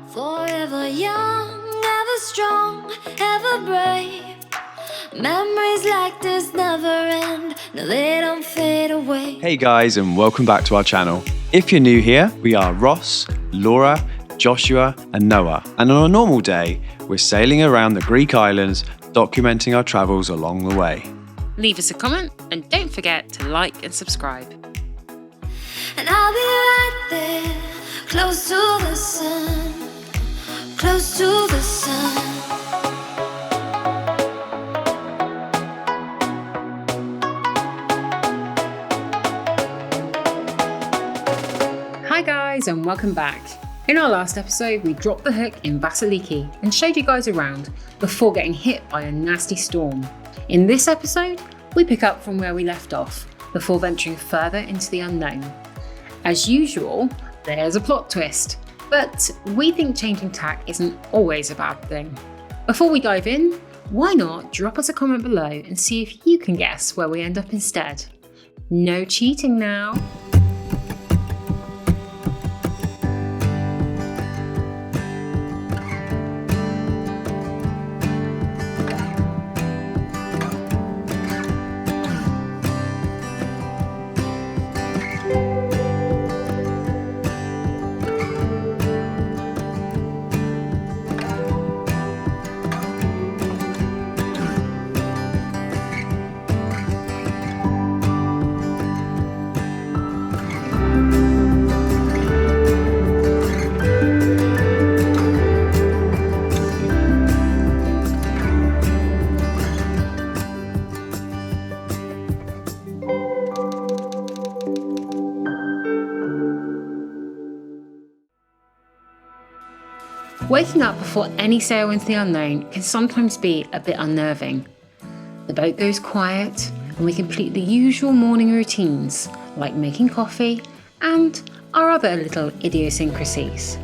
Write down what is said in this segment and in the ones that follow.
Forever young, ever strong, ever brave. Memories like this never end, no they don't fade away. Hey guys, and welcome back to our channel. If you're new here, we are Ross, Laura, Joshua and Noah, and on a normal day we're sailing around the Greek islands documenting our travels along the way. Leave us a comment and don't forget to like and subscribe. And I'll be right there, close to the sun, close to the sun. Hi guys and welcome back. In our last episode we dropped the hook in Vasiliki and showed you guys around before getting hit by a nasty storm. In this episode we pick up from where we left off before venturing further into the unknown. As usual, there's a plot twist, but we think changing tack isn't always a bad thing. Before we dive in, why not drop us a comment below and see if you can guess where we end up instead. No cheating now. Waking up before any sail into the unknown can sometimes be a bit unnerving. The boat goes quiet and we complete the usual morning routines like making coffee and our other little idiosyncrasies.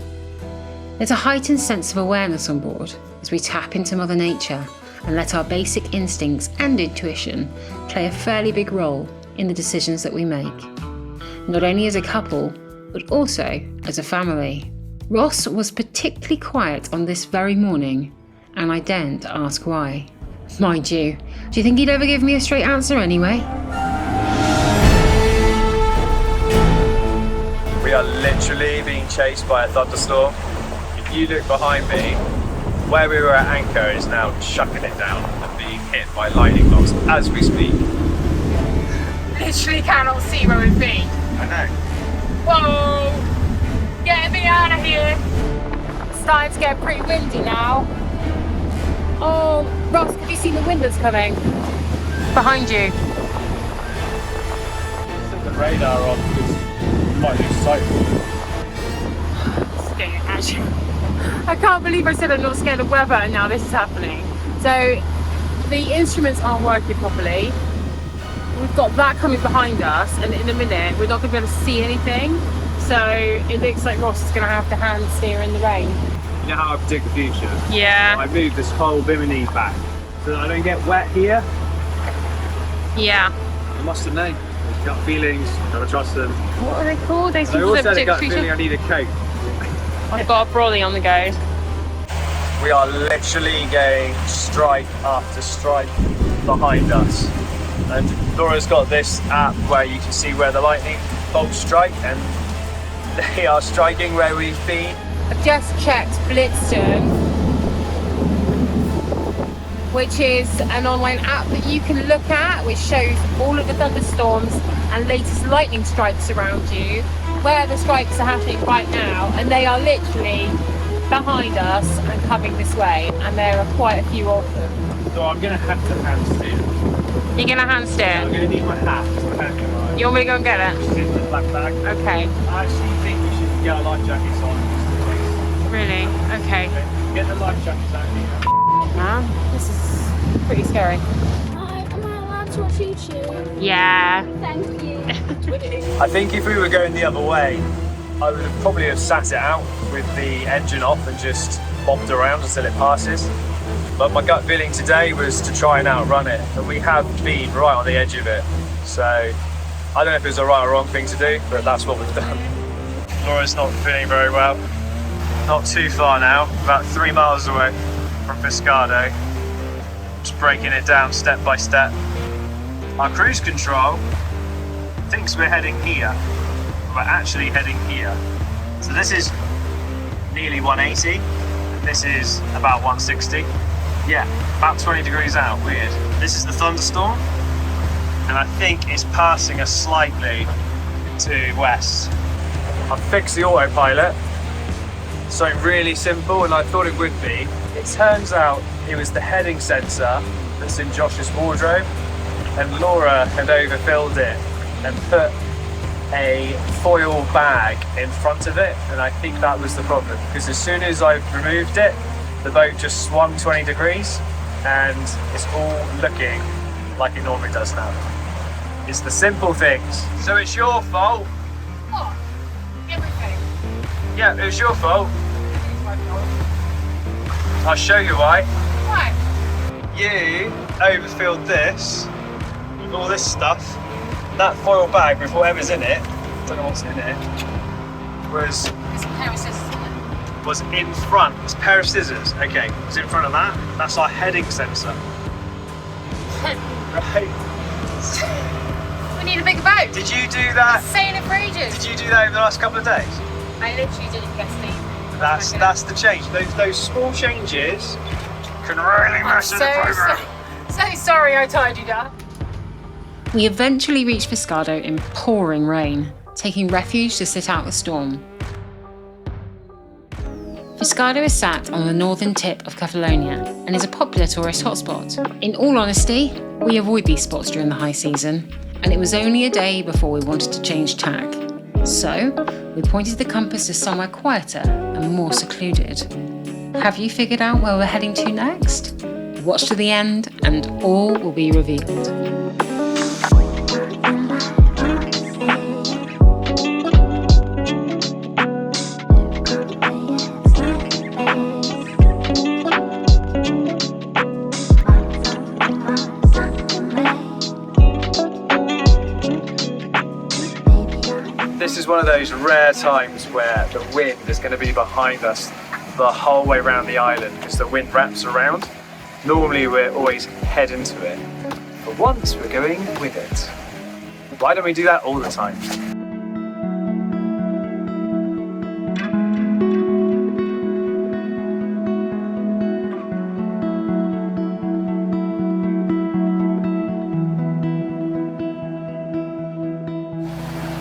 There's a heightened sense of awareness on board as we tap into Mother Nature and let our basic instincts and intuition play a fairly big role in the decisions that we make, not only as a couple but also as a family. Ross was particularly quiet on this very morning, and I daren't ask why. Mind you, do you think he'd ever give me a straight answer anyway? We are literally being chased by a thunderstorm. If you look behind me, where we were at anchor is now chucking it down and being hit by lightning bolts as we speak. Literally cannot see where we've been. I know. Whoa! Get me out of here! It's starting to get pretty windy now. Oh, Ross, have you seen the wind that's coming? Behind you. Set the radar on because you might lose sight. Scared, actually. I can't believe I said I'm not scared of weather and now this is happening. So, the instruments aren't working properly. We've got that coming behind us and in a minute we're not going to be able to see anything. So it looks like Ross is going to have to hand steer in the rain. You know how I predict the future? Yeah. I moved this whole bimini back so that I don't get wet here. Yeah. I must have known. There's gut feelings, gotta trust them. What are they called? Those I people also that had a predict gut the feeling I future? need a coat. I've got a brolly on the go. We are literally getting strike after strike behind us. And Laura's got this app where you can see where the lightning bolts strike, and they are striking where we've been. I've just checked Blitzstone, which is an online app that you can look at, which shows all of the thunderstorms and latest lightning strikes around you, where the strikes are happening right now, and they are literally behind us and coming this way, and there are quite a few of them. So I'm gonna have to hand steer. You're gonna hand steer? I'm gonna need my hat. My hat can ride. You want me to go and get it? It's in the black bag. Okay. I actually think we should get our life jackets on just in case. Really? Okay. Get the life jackets out here. Man, this is pretty scary. Hi, am I allowed to shoot you? Yeah. Thank you. I think if we were going the other way, I would have probably have sat it out with the engine off and just bobbed around until it passes. But my gut feeling today was to try and outrun it, and we have been right on the edge of it. So I don't know if it was a right or wrong thing to do, but that's what we've done. Laura's not feeling very well. Not too far now, about 3 miles away from Fiskardo. Just breaking it down step by step. Our cruise control thinks we're heading here. We're actually heading here. So this is nearly 180. This is about 160. Yeah, about 20 degrees out, weird. This is the thunderstorm, and I think it's passing us slightly to west. I've fixed the autopilot. Something really simple, and I thought it would be. It turns out it was the heading sensor that's in Josh's wardrobe, and Laura had overfilled it and put a foil bag in front of it, and I think that was the problem, because as soon as I removed it, the boat just swung 20 degrees, and it's all looking like it normally does now. It's the simple things. So it's your fault. What? Everything. Yeah, it was your fault. It's my fault. I'll show you why. Why? You overfilled this with all this stuff. That foil bag with whatever's in it, don't know what's in it, was There's a pair of scissors in it. was in front. It's a pair of scissors. Okay, it's in front of that. That's our heading sensor. Right. We need a bigger boat. Did you do that? Saying it for ages. Did you do that over the last couple of days? I literally didn't get sleep. That's the change. Those small changes can really mess with the program. So sorry I told you that. We eventually reached Fiskardo in pouring rain, taking refuge to sit out the storm. Fiskardo is sat on the northern tip of Catalonia and is a popular tourist hotspot. In all honesty, we avoid these spots during the high season, and it was only a day before we wanted to change tack. So, we pointed the compass to somewhere quieter and more secluded. Have you figured out where we're heading to next? Watch to the end and all will be revealed. This is one of those rare times where the wind is going to be behind us the whole way around the island, because the wind wraps around. Normally we're always head into it, but once we're going with it. Why don't we do that all the time?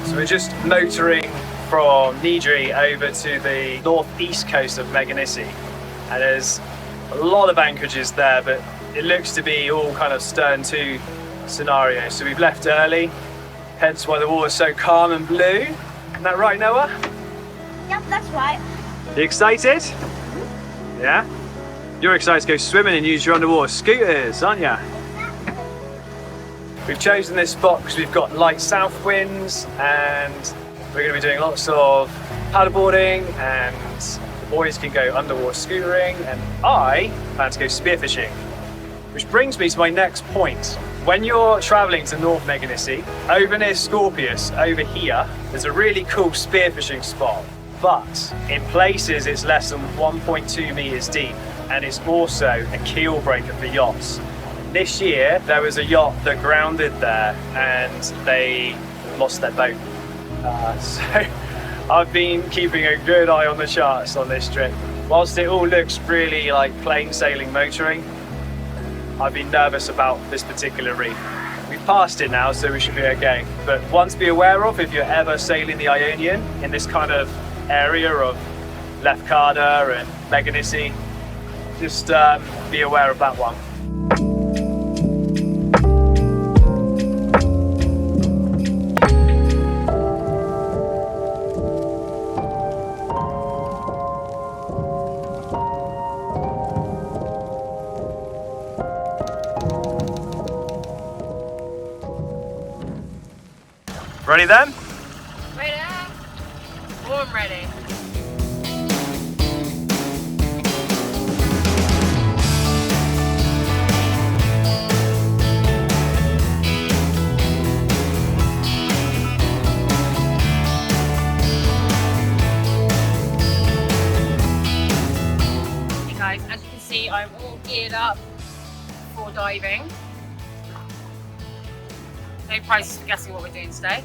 So we're just motoring from Nidri over to the northeast coast of Meganissi, and there's a lot of anchorages there, but it looks to be all kind of stern to scenarios. So we've left early, hence why the water's so calm and blue. Isn't that right, Noah? Yep, that's right. You excited? Yeah? You're excited to go swimming and use your underwater scooters, aren't you? We've chosen this spot because we've got light south winds, and we're going to be doing lots of paddleboarding, and the boys can go underwater scootering, and I plan to go spearfishing. Which brings me to my next point. When you're travelling to North Meganissi, over near Scorpius, over here, there's a really cool spearfishing spot. But in places it's less than 1.2 metres deep, and it's also a keel breaker for yachts. This year there was a yacht that grounded there and they lost their boat. So I've been keeping a good eye on the charts on this trip. Whilst it all looks really like plain sailing motoring, I've been nervous about this particular reef. We've passed it now, so we should be okay. But one to be aware of if you're ever sailing the Ionian in this kind of area of Lefkada and Meganissi, just be aware of that one. Ready then? Ready? Oh, I'm ready. I'm all geared up for diving. No prizes for guessing what we're doing today.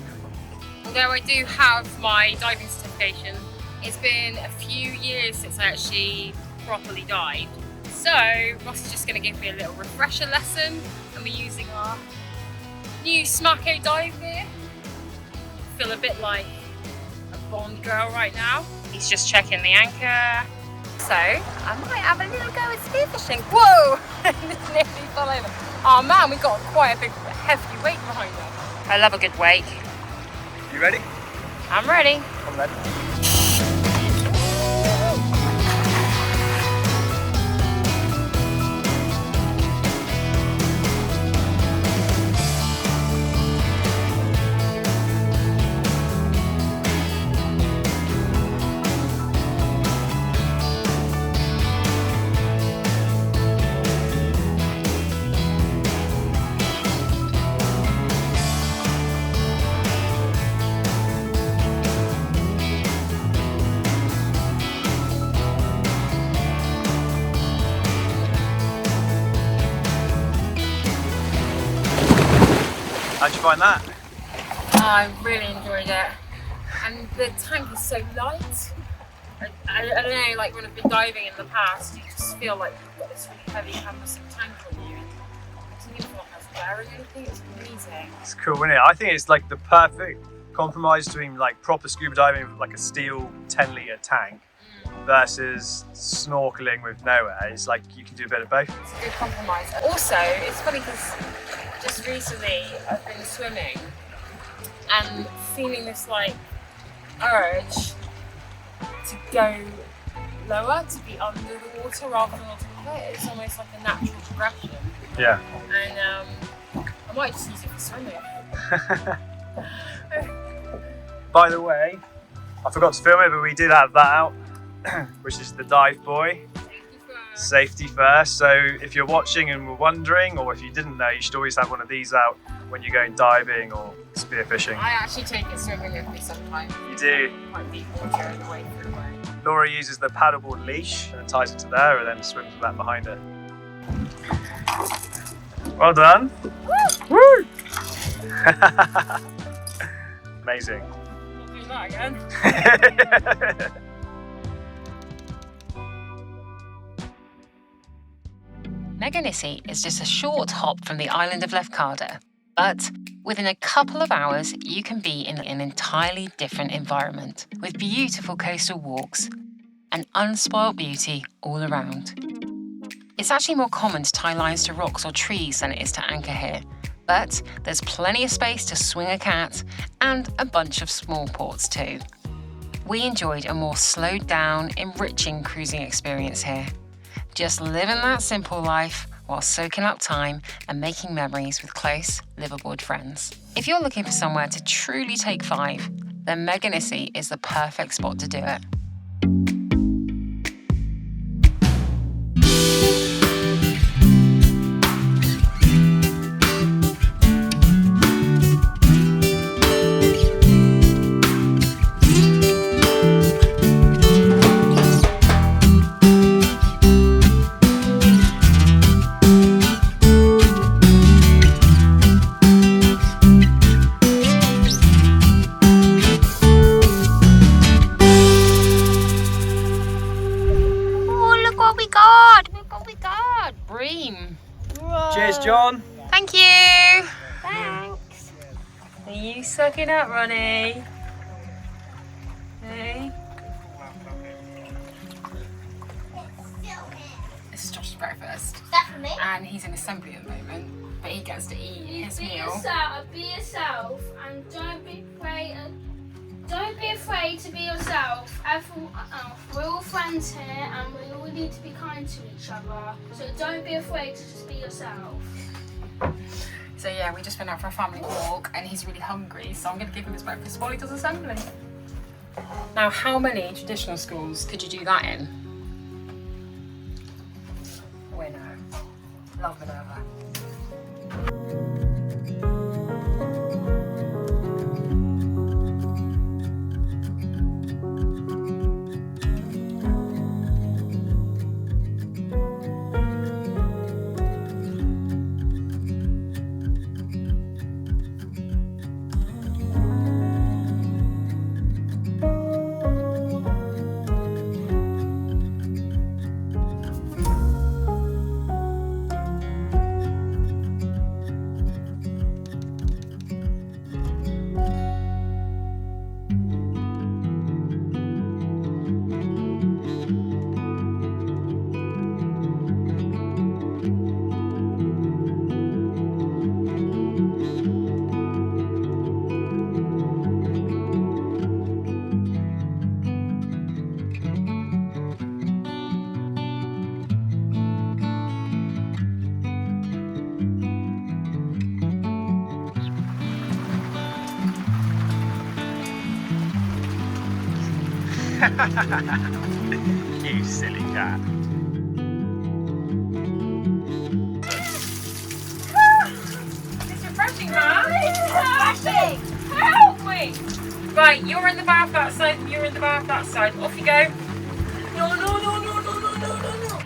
Although I do have my diving certification, it's been a few years since I actually properly dived. So Ross is just going to give me a little refresher lesson, and we're using our new Smacko dive gear. I feel a bit like a Bond girl right now. He's just checking the anchor. So I might have a little go at spearfishing. Whoa! Nearly fell over. Oh man, we've got quite a big hefty weight behind us. I love a good wake. You ready? I'm ready. Come then. How'd you find that? I really enjoyed it. And the tank is so light. I don't know, like when I've been diving in the past, you just feel like you've got this really heavy canvas tank on you. It doesn't even feel like I was wearing anything, it's amazing. It's cool, isn't it? I think it's like the perfect compromise between like proper scuba diving with like a steel 10-litre tank versus snorkeling with no air. It's like you can do a bit of both. It's a good compromise. Also, it's funny because just recently I've been swimming and feeling this like urge to go lower, to be under the water rather than on top of it. It's almost like a natural progression. Yeah. And I might just use it for swimming. By the way, I forgot to film it, but we did have that out, which is the dive buoy. Safety first. So if you're watching and were wondering, or if you didn't know, you should always have one of these out when you're going diving or spearfishing. I actually take it swimming with me sometimes. You do. Quite deep water and the way through. Laura uses the paddleboard leash and ties it to there and then swims with that behind her. Well done. Woo! Amazing. Not doing that again. Meganissi is just a short hop from the island of Lefkada, but within a couple of hours you can be in an entirely different environment with beautiful coastal walks and unspoilt beauty all around. It's actually more common to tie lines to rocks or trees than it is to anchor here, but there's plenty of space to swing a cat and a bunch of small ports too. We enjoyed a more slowed down, enriching cruising experience here. Just living that simple life while soaking up time and making memories with close liveaboard friends. If you're looking for somewhere to truly take 5, then Meganissi is the perfect spot to do it. Cheers, John. Thank you. Thanks. Are you sucking up, Ronnie? Hey. This is Josh's breakfast. Is that for me? And he's in assembly at the moment, but he gets to eat his meal. Be yourself, and don't be afraid. Don't be afraid to be yourself. We're all friends here, and we all need to be kind to each other. So don't be afraid to just be yourself. So yeah, we just went out for a family walk, and he's really hungry, so I'm going to give him his breakfast while he does assembly. Now, how many traditional schools could you do that in? Winner. Love Minerva. You silly cat. It's refreshing, man. It's refreshing. Help me. Right, you're in the bath that side, and you're in the bath that side. Off you go. No, no, no, no, no, no, no, no, no.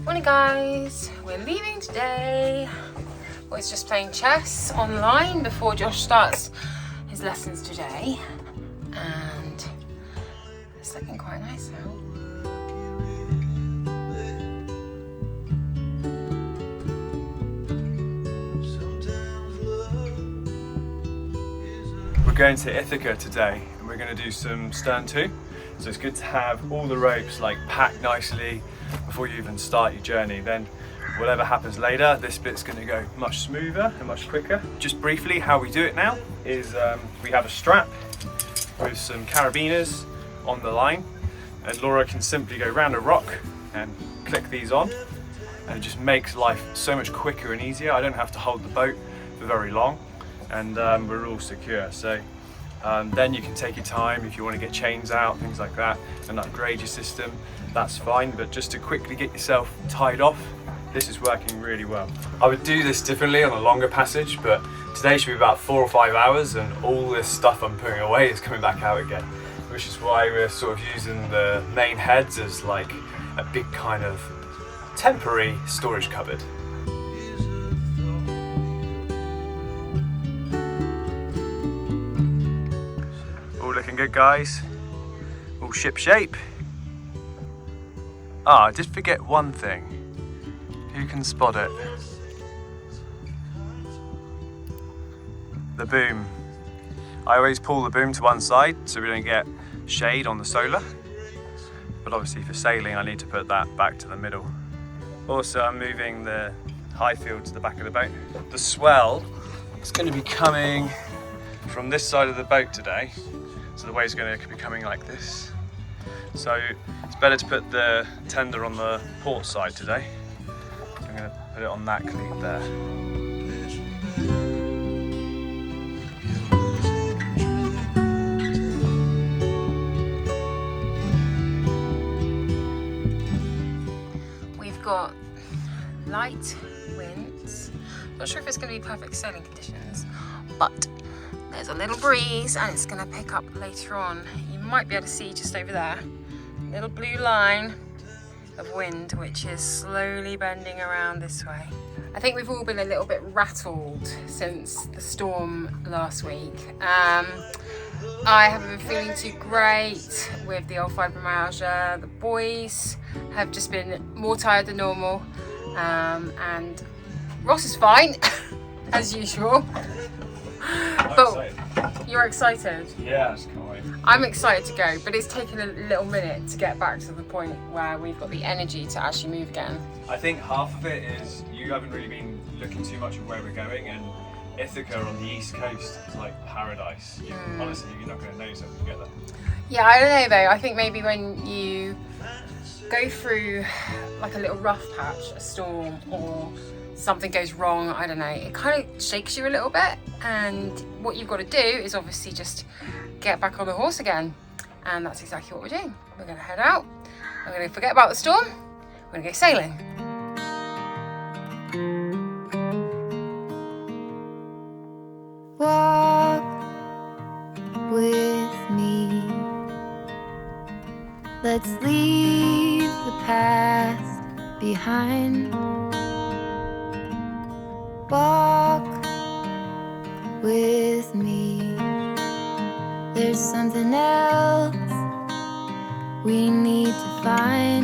Morning guys, we're leaving today. Boy's just playing chess online before Josh starts his lessons today, and it's looking quite nice out. We're going to Ithaca today and we're going to do some stern two. So it's good to have all the ropes like packed nicely before you even start your journey. Then whatever happens later, this bit's going to go much smoother and much quicker. Just briefly, how we do it now is we have a strap with some carabiners on the line, and Laura can simply go round a rock and click these on, and it just makes life so much quicker and easier. I don't have to hold the boat for very long, and we're all secure. So then you can take your time if you want to get chains out, things like that, and upgrade your system, that's fine. But just to quickly get yourself tied off, this is working really well. I would do this differently on a longer passage, but today should be about 4 or 5 hours, and all this stuff I'm putting away is coming back out again, which is why we're sort of using the main heads as like a big kind of temporary storage cupboard. All looking good, guys. All ship shape. I did forget one thing. Who can spot it? The boom. I always pull the boom to one side so we don't get shade on the solar. But obviously for sailing I need to put that back to the middle. Also I'm moving the high field to the back of the boat. The swell is going to be coming from this side of the boat today. So the wave's going to be coming like this. So it's better to put the tender on the port side today. So I'm going to put it on that cleat there. We've got light winds. Not sure if it's going to be perfect sailing conditions, but there's a little breeze and it's going to pick up later on. You might be able to see just over there, a little blue line of wind which is slowly bending around this way. I think we've all been a little bit rattled since the storm last week. I haven't been feeling too great with the old fibromyalgia. The boys have just been more tired than normal, and Ross is fine as usual. But you're excited? Yeah, I just can't wait. I'm excited to go, but it's taken a little minute to get back to the point where we've got the energy to actually move again. I think half of it is you haven't really been looking too much at where we're going, and Ithaca on the east coast is like paradise. Honestly, you're not going to know yourself when you get there. Yeah, I don't know though. I think maybe when you go through like a little rough patch, a storm, or something goes wrong, I don't know, it kind of shakes you a little bit, and what you've got to do is obviously just get back on the horse again, and that's exactly what we're doing. We're going to head out, we're going to forget about the storm, we're going to go sailing. Walk with me. Let's leave the past behind. Walk with me. There's something else we need to find.